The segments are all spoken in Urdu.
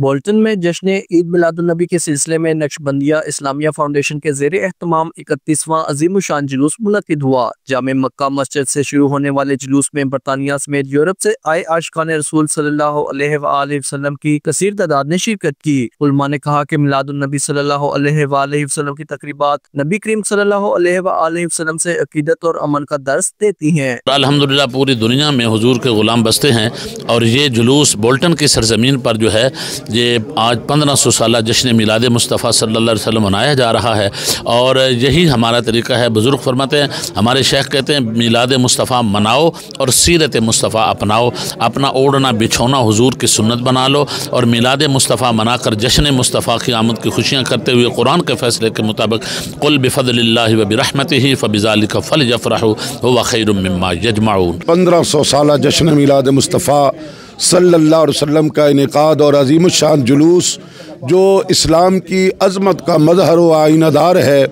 بولٹن میں جشن عید میلاد النبی کے سلسلے میں نقشبندیہ اسلامیہ فاؤنڈیشن کے زیر اہتمام 31واں عظیم الشان جلوس منعقد ہوا۔ جامع مکہ مسجد سے شروع ہونے والے جلوس میں برطانیہ سمیت یورپ سے آئے عاشقان رسول صلی اللہ علیہ وآلہ وسلم کی کثیر تعداد نے شرکت کی۔ علماء نے کہا کہ میلاد النبی صلی اللہ علیہ وآلہ وسلم کی تقریبات نبی کریم صلی اللہ علیہ وآلہ وسلم سے عقیدت اور امن کا درس دیتی ہیں۔ الحمدللہ پوری دنیا میں حضور کے غلام بستے ہیں، اور یہ جلوس بولٹن کی سرزمین پر جو ہے یہ آج 1500 سالہ جشن میلاد مصطفیٰ صلی اللہ علیہ وسلم منایا جا رہا ہے، اور یہی ہمارا طریقہ ہے۔ بزرگ فرماتے ہیں، ہمارے شیخ کہتے ہیں میلاد مصطفیٰ مناؤ اور سیرت مصطفیٰ اپناؤ، اپنا اوڑھنا بچھونا حضور کی سنت بنا لو، اور میلاد مصطفیٰ منا کر جشن مصطفیٰ کی آمد کی خوشیاں کرتے ہوئے قرآن کے فیصلے کے مطابق قل بفضل اللہ وبرحمتہ فبذلک فلیفرحوا ھو خیر مما یجمعون۔ 1500 سالہ جشن میلاد مصطفیٰ صلی اللہ علیہ وسلم کا انعقاد اور عظیم الشان جلوس جو اسلام کی عظمت کا مظہر و آئینہ دار ہے،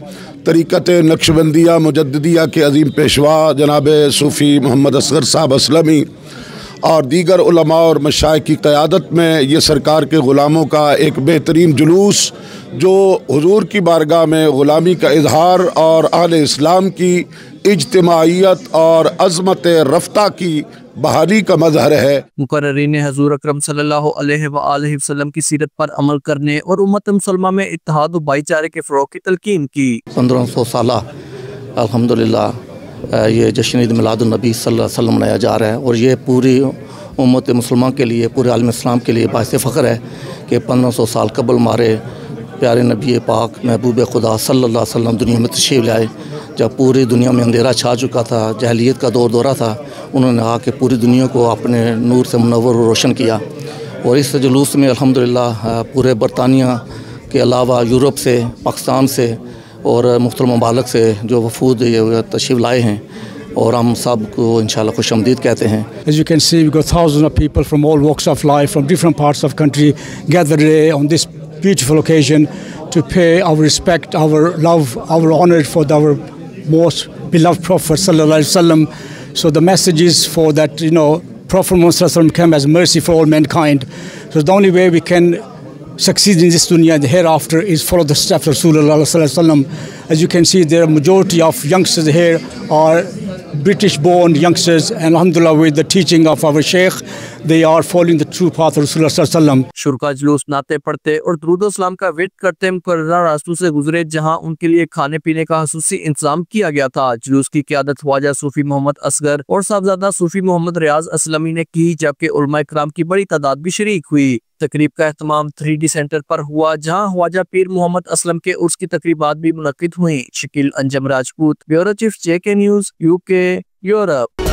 طریقت نقشبندیہ مجددیہ کے عظیم پیشوا جناب صوفی محمد اصغر صاحب اسلمی اور دیگر علماء اور مشائخ کی قیادت میں یہ سرکار کے غلاموں کا ایک بہترین جلوس جو حضور کی بارگاہ میں غلامی کا اظہار اور اہل اسلام کی اجتماعیت اور عظمت رفتہ کی بحالی کا مظہر ہے۔ مقررین نے حضور اکرم صلی اللہ علیہ وآلہ وسلم کی سیرت پر عمل کرنے اور امت مسلمہ میں اتحاد و بھائی چارے کے فروغ کی تلقین کی۔ 1500 سالہ الحمدللہ یہ جشن عید میلاد النبی صلی اللہ علیہ وسلم منایا جا رہا ہے، اور یہ پوری امت مسلمہ کے لیے، پورے عالم اسلام کے لیے باعث فخر ہے کہ 1500 سال قبل ہمارے پیارے نبی پاک محبوب خدا صلی اللہ علیہ وسلم دنیا میں تشریف لائے۔ جب پوری دنیا میں اندھیرا چھا چکا تھا، جاہلیت کا دورہ تھا، انہوں نے آ کے پوری دنیا کو اپنے نور سے منور و روشن کیا۔ اور اس جلوس میں الحمدللہ پورے برطانیہ کے علاوہ یورپ سے، پاکستان سے اور مختلف ممالک سے جو وفود تشریف لائے ہیں، اور ہم سب کو انشاءاللہ خوش آمدید کہتے ہیں۔ As you can see, we got thousands of people from all walks of life, from different parts of country gathered today on this beautiful occasion to pay our respect, our love, our honor for our most beloved Prophet sallallahu alaihi wasallam. So the message is for that, Prophet Muhammad sallallahu alaihi wasallam came as mercy for all mankind. So the only way we can succeed in this dunya and hereafter is follow the steps of Rasulullah sallallahu alaihi wasallam. As you can see, there are majority of youngsters here are British-born youngsters, and alhamdulillah with the teaching of our Sheikh, they are following the true path of Rasulullah sallallahu alaihi wasallam. شرکا جلوس نعتیں پڑھتے اور درود و سلام کا ورد کرتے مقررہ راستوں سے گزرے، جہاں ان کے لیے کھانے پینے کا خصوصی انتظام کیا گیا تھا۔ جلوس کی قیادت خواجہ صوفی محمد اصغر اور صاحبزادہ صوفی محمد ریاض اسلمی نے کی، جبکہ علماء کرام کی بڑی تعداد بھی شریک ہوئی۔ تقریب کا اہتمام 3D سینٹر پر ہوا، جہاں خواجہ پیر محمد اسلم کے عرس کی تقریبات بھی منعقد ہوئیں۔ Shakeel Anjum Rajput, bureau chief JK news, UK، Europe.